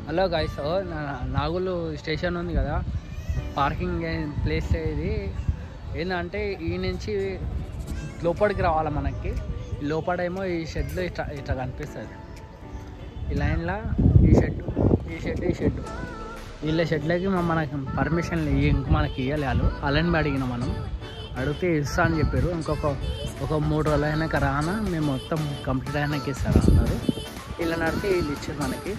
Hello guys, నాగులు station ఉంది కదా, parking place ఇది ఏంటంటే ఈ నుంచి లోపలికి రావాలి. మనకి లోపడేమో ఈ షెడ్లో ఇట్లా ఇట్లా కనిపిస్తుంది. ఈ లైన్లో ఈ షెడ్ వీళ్ళ షెడ్లకి మనకి పర్మిషన్ ఇంక మనకి ఇవ్వాలి. వాళ్ళని అడిగిన మనం అడిగితే ఇస్తా అని చెప్పారు. ఒక 3 రోజులు అయినాక రానా మేము మొత్తం కంప్లీట్ అయినాక ఇస్తారా అన్నారు. వీళ్ళని అడిగితే వీళ్ళు ఇచ్చారు మనకి.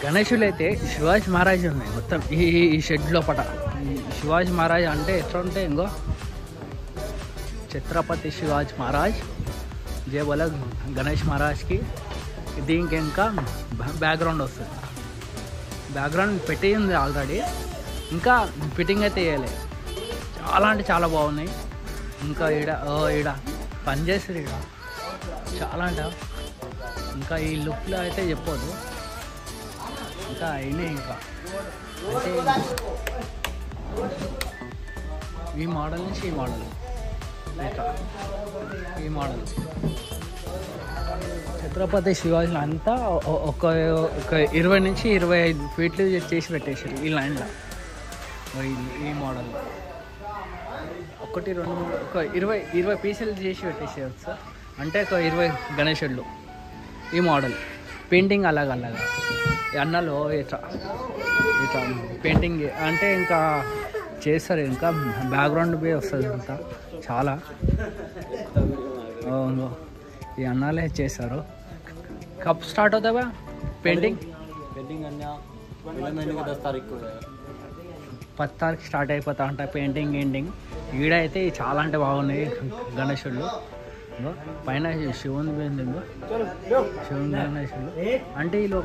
గణేశులు అయితే శివాజీ మహారాజ్ ఉన్నాయి మొత్తం ఈ షెడ్ లోపల. శివాజీ మహారాజ్ అంటే ఎట్లా ఉంటే ఇంకో ఛత్రపతి శివాజీ మహారాజ్ జయ బోల గణేష్ మహారాజ్కి. దీనికి ఇంకా బ్యాక్గ్రౌండ్ వస్తుంది. బ్యాక్గ్రౌండ్ పెట్టింది ఆల్రెడీ, ఇంకా ఫిట్టింగ్ అయితే వేయలేదు. చాలా అంటే చాలా బాగున్నాయి. ఇంకా ఈడ పనిచేస్తుంది ఈడ చాలా అంట. ఇంకా ఈ లుక్లో అయితే చెప్పొద్దు. ఇంకా అయినాయి. ఇంకా అంటే ఈ మోడల్ నుంచి ఈ మోడల్ ఈ మోడల్ ఛత్రపతి శివాజీ అంతా ఒక 20 నుంచి 25 ఫీట్లు చేసి పెట్టేసారు ఈ లైన్లో. ఈ మోడల్ 1, 2, 3 ఒక 20 పీసులు చేసి పెట్టేసారు సార్. అంటే ఒక 20 గణేశుళ్ళు. ఈ మోడల్ పెయింటింగ్ అలాగా అన్నలో ఇట్లా పెయింటింగ్ అంటే ఇంకా చేస్తారు. ఇంకా బ్యాక్గ్రౌండ్ బి వస్తుంది అంతా చాలా. ఈ అన్నాలే చేస్తారు. కప్ స్టార్ట్ అవుతావా పెయింటింగ్ 10 తారీఖు స్టార్ట్ అయిపోతా అంట పెయింటింగ్ ఎండింగ్. ఈడైతే చాలా అంటే బాగున్నాయి గణేశుళ్ళు. పైన శివుని గణేశుడు అంటే వీళ్ళు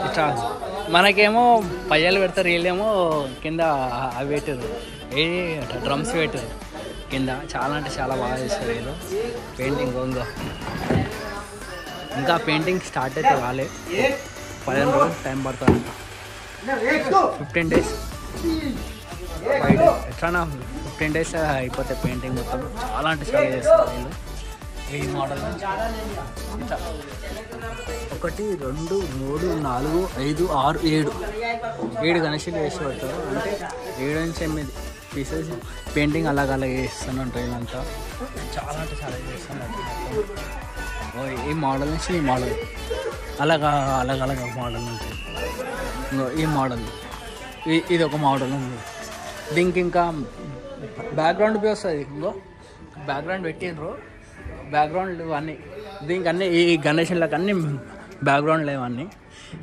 ఇట్లా మనకేమో పయ్యాలు పెడతారు, వీళ్ళేమో కింద అవి పెట్టారు, డ్రమ్స్ పెట్టారు కింద. చాలా అంటే చాలా బాగా చేస్తారు వీళ్ళు పెయింటింగ్. ఇంకా పెయింటింగ్ స్టార్ట్ అయితే రాలే. 15 రోజులు టైం పడుతుంది అంట. 15 days ఎట్లా 15 days అయిపోతే పెయింటింగ్ మొత్తం. చాలా అంటే చాలా చేస్తారు వీళ్ళు. ఈ మోడల్ 1, 2, 3, 4, 5, 6, 7 గణేశులు వేసి పడతారు. అంటే 7 నుంచి 8 పీసెస్ పెయింటింగ్ అలాగే వేస్తూనే ఉంటాయి. ఇదంతా చాలా అంటే చాలా చేస్తున్నారు. ఈ మోడల్ నుంచి ఈ మోడల్ అలాగా మోడల్ ఉంటుంది. ఈ మోడల్ ఇది ఒక మోడల్ ఉంది. దీనికి ఇంకా బ్యాక్గ్రౌండ్ బి వస్తుంది. బ్యాక్గ్రౌండ్ పెట్టిండ్రు. బ్యాక్గ్రౌండ్ అన్నీ దీనికి అన్నీ ఈ గణేశులకు అన్నీ బ్యాక్గ్రౌండ్ లేవన్నీ.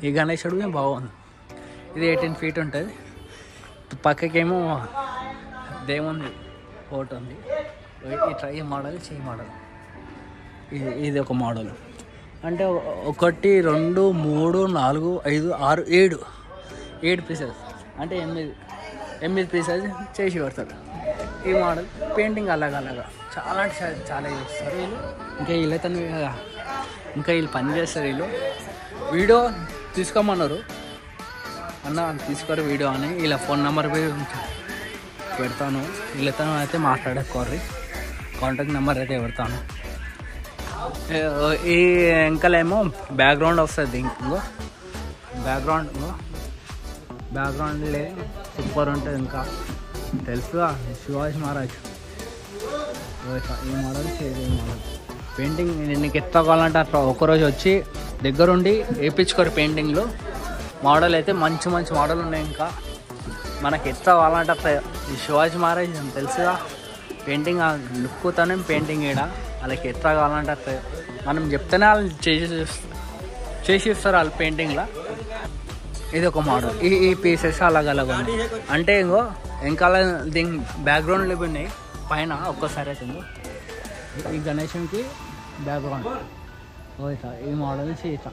ఈ గణేశుడికి బాగుంది. ఇది 18 feet ఉంటుంది. పక్కకేమో దేవుంది ఫోటో ఉంది. ఇట్లా ఈ మోడల్ ఈ మోడల్ ఇది ఒక మోడల్. అంటే 1, 2, 3, 4, 5, 6, 7 పీసెస్ అంటే 8 పీసెస్ చేసి పెడతారు. ఈ మోడల్ పెయింటింగ్ అలాగా చాలా అంటే చాలా చేస్తారు వీళ్ళు. ఇంకా వీళ్ళు పని చేస్తారు. వీళ్ళు వీడియో తీసుకోమన్నారు అన్న, తీసుకోరు వీడియో అని. ఇలా ఫోన్ నెంబర్ పెడతాను. వీళ్ళతో అయితే మాట్లాడుకోర్రి. కాంటాక్ట్ నెంబర్ అయితే పెడతాను. ఈ వెంకలేమో బ్యాక్గ్రౌండ్ వస్తుంది. ఇంకో బ్యాక్గ్రౌండ్ సూపర్ ఉంటుంది. ఇంకా తెలుసుగా శివాజీ మహారాజ్. ఈ మోడల్ పెయింటింగ్ నీకు ఎట్లా కావాలంటే అట్లా ఒకరోజు వచ్చి దగ్గరుండి వేయించుకోరు పెయింటింగ్లో. మోడల్ అయితే మంచి మోడల్ ఉన్నాయి. ఇంకా మనకి ఎట్లా కావాలంటే అట్లా ఈ శివాజీ మహారాజ్ తెలుసుగా పెయింటింగ్ లుక్తోనే పెయింటింగ్ ఈడ. వాళ్ళకి ఎట్లా కావాలంటే అట్లా మనం చెప్తేనే వాళ్ళు చేసి ఇస్తారు వాళ్ళు పెయింటింగ్లో. ఇది ఒక మోడల్. ఈ పీసెస్ అలాగ ఉంది. అంటే వెనకాల దీని బ్యాక్గ్రౌండ్లో ఉన్నాయి. పైన ఒక్కసారి అయితే ఈ గణేశంకి బ్యాక్గ్రౌండ్ ఈ మోడల్ నుంచి ఇట్లా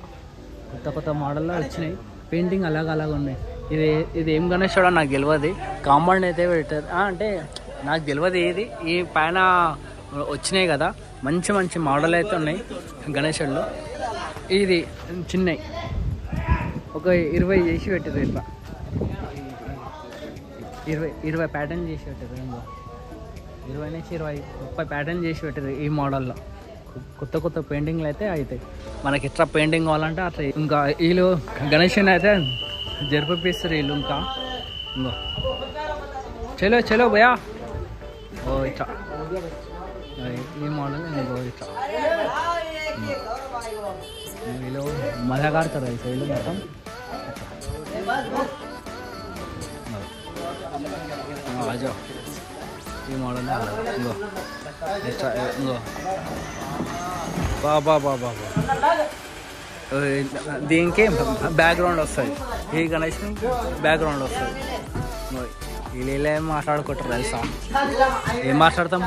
కొత్త మోడల్లో వచ్చినాయి. పెయింటింగ్ అలాగ ఉన్నాయి. ఇది ఏం గణేశుడో నాకు తెలియదు. కాంపౌండ్ అయితే పెట్టారు. అంటే నాకు తెలియదు ఏది. ఈ పైన వచ్చినాయి కదా మంచి మోడల్ అయితే ఉన్నాయి గణేశుళ్ళు. ఇది చిన్నవి ఒక 20 చేసి పెట్టారు. ఇట్లా 20 ప్యాటర్న్ చేసి పెట్టారు. 20 నుంచి 30 ప్యాటర్న్ చేసి పెట్టారు ఈ మోడల్లో. కొత్త కొత్త పెయింటింగ్లు అయితే అవుతాయి మనకి. ఎట్లా పెయింటింగ్ కావాలంటే అట్లా. ఇంకా వీళ్ళు గణేష్ని అయితే జరిపిస్తారు వీళ్ళు. ఇంకా ఇంకో చలో చలో భయా. ఓ ఇట్లా ఈ మోడల్ ఇంకో ఇట్లా వీళ్ళు మజా కాడతారు అయితే వీళ్ళు మొత్తం. అజో ఈ మోడల్ ఇంకో ఇట్లా ఇంకో బాబా బాబా దీనికి బ్యాక్గ్రౌండ్ వస్తుంది. ఈ గణేష్ బ్యాక్గ్రౌండ్ వస్తుంది. వీళ్ళు ఏం మాట్లాడుకుంటారు తెలుసా? ఏం మాట్లాడతాం?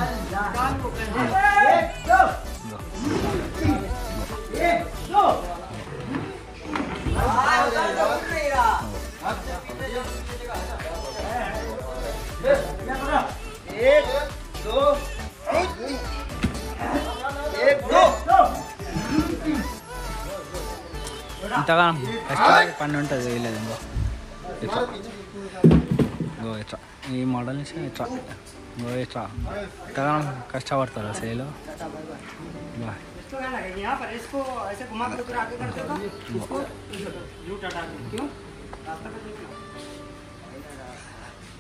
ఇంతగా కష్టపడి పని ఉంటుంది వేయలేదు. ఇంకో ఇట్లా ఇంకో ఇట్లా ఈ మోడల్ నుంచి ఇట్లా ఇంకో ఇట్లా ఇంతగా కష్టపడతారు సేలో.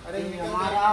अरे हमारा